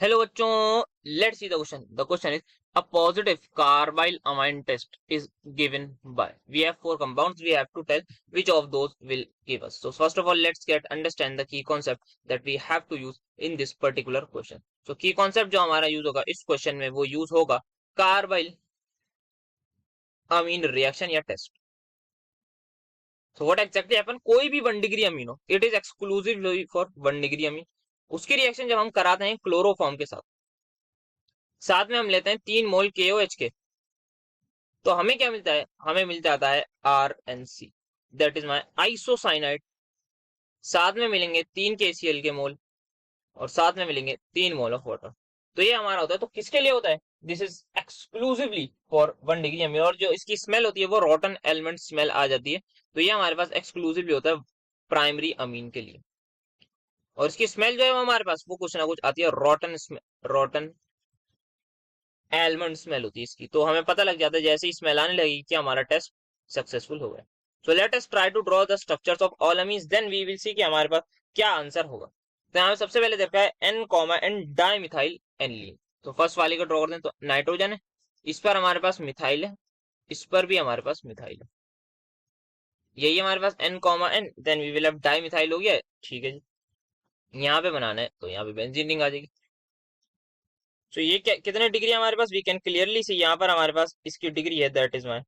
Hello बच्चों, let's see the question. The question is a positive carbyl amine test is given by. We have four compounds. We have to tell which of those will give us. So first of all, let's get understand the key concept that we have to use in this particular question. So key concept जो हमारा use होगा इस question में वो use होगा carbyl अमीन reaction या test. So what exactly happen? कोई भी 1 डिग्री अमीन हो, it is exclusive for 1 degree अमीन. उसकी रिएक्शन जब हम कराते हैं क्लोरोफॉर्म के साथ, साथ में हम लेते हैं 3 मोल KOH के, तो हमें क्या मिलता है? हमें मिल जाता है RNC, that is my isocyanide. साथ में मिलेंगे 3 KCl के मोल और साथ में मिलेंगे 3 मोल ऑफ वाटर. तो ये हमारा होता है. तो किसके लिए होता है? This is exclusively for 1 degree अमीन. और जो इसकी स्मेल होती है वो रॉटन एलिमेंट स्मेल आ जाती है. तो ये हमारे पास एक्सक्लूसिवली होता है प्राइमरी अमीन के लिए. और इसकी स्मेल जो है वो हमारे पास वो कुछ ना कुछ आती है रॉटन रॉटन एलमंड स्मेल होती है इसकी. तो हमें पता लग जाता है जैसे ही स्मेल आने लगेगी कि हमारा टेस्ट सक्सेसफुल हो गया. So let us try to draw the structures of all amines, then we will see कि हमारे पास क्या आंसर होगा. तो यहाँ सबसे पहले देखा है N, डाइमिथाइल एनिलीन. तो फर्स्ट वाली को ड्रॉ कर दें. तो नाइट्रोजन है, इस पर हमारे पास मिथाइल है, इस पर भी हमारे पास मिथाइल है. यही हमारे पास N, then we will have dimethyl हो गया. ठीक है जी, यहाँ पे बनाना है तो यहाँ पे बेंजीन रिंग आ जाएगी. तो ये क्या कितने डिग्री हमारे पास? वी कैन क्लियरली सी यहाँ पर हमारे पास इसकी डिग्री है, दैट इज माई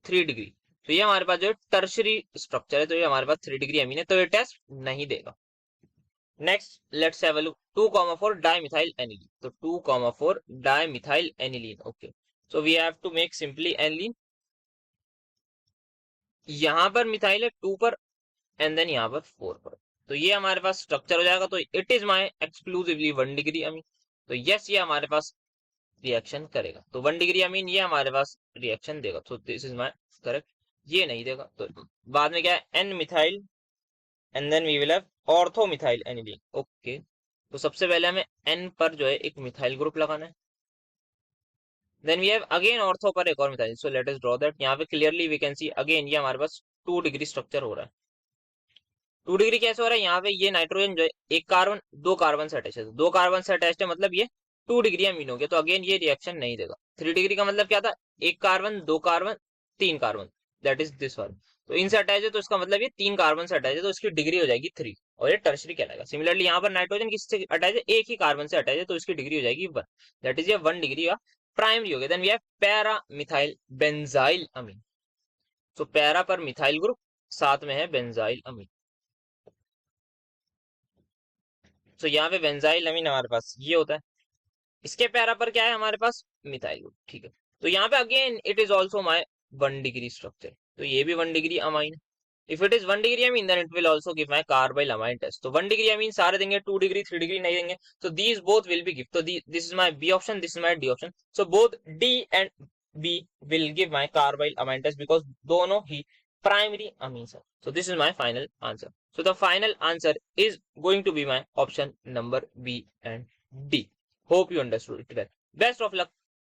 3 डिग्री. तो ये हमारे पास जो टर्शरी स्ट्रक्चर है, तो ये हमारे पास 3 डिग्री अमीन है, तो ये टेस्ट नहीं देगा. Next let's have a look. 2,4 dimethyl aniline. तो 2,4 dimethyl aniline. Okay, so we have to make simply aniline. यहाँ पर मिथाइल है 2 पर एंड देन यहाँ पर 4 पर. तो ये हमारे पास स्ट्रक्चर हो जाएगा. तो it is my exclusively 1 degree अमीन. तो यस, ये हमारे पास रिएक्शन करेगा. तो 1 डिग्री अमीन ये हमारे पास रिएक्शन देगा. तो दिस इज माय करेक्ट. ये नहीं देगा. तो बाद में क्या है? N methyl and then we will have ortho methyl aniline. Okay, तो सबसे पहले हमें एन पर जो है एक मिथाइल ग्रुप लगाना है. Then we have again ortho पर एक और methyl. So let us draw that. यहाँ पे clearly we can see again ये हमारे पास 2 डिग्री स्ट्रक्चर हो रहा है. 2 डिग्री कैसे हो रहा है? यहाँ पे ये नाइट्रोजन जो है एक कार्बन 2 कार्बन से अटैच है. 2 कार्बन से अटैच है मतलब ये 2 डिग्री अमीन हो गया. तो अगेन ये रिएक्शन नहीं देगा. 3 डिग्री का मतलब क्या था? एक carbon, 2 carbon, 3 carbon, that is this one. तो इनसे अटैच है तो इसका मतलब ये 3 कार्बन से अटैच है, तो इसकी डिग्री हो जाएगी 3 और ये टर्शरी कहलाएगा. सिमिलरली यहाँ पर नाइट्रोजन किससे अटैच है? एक ही कार्बन से अटैच है, तो इसकी डिग्री हो जाएगी 1, दैट इज ये 1 डिग्री का प्राइमरी हो गया. Then we have para methyl benzyl amine. So para पर मिथाइल ग्रुप, साथ में है बेंजाइल अमीन. तो यहाँ पे बेंजाइल अमीन हमारे पास ये होता है. इसके पैरा पर क्या है हमारे पास? Methyl group. ठीक है, तो यहाँ पे again it is also my 1 degree structure. तो ये भी 1 degree amine. If it is 1 degree amine then it will also give my carbylamine test. तो 1 डिग्री अमीन सारे देंगे, 2 डिग्री 3 डिग्री नहीं देंगे. तो these both will be give. तो this is my B option, this is my D option. So both D and B will give my carbylamine test because दोनों ही primary amines are. So this is my final answer. So the final answer is going to be my option number B and D. Hope you understood it well. Best of luck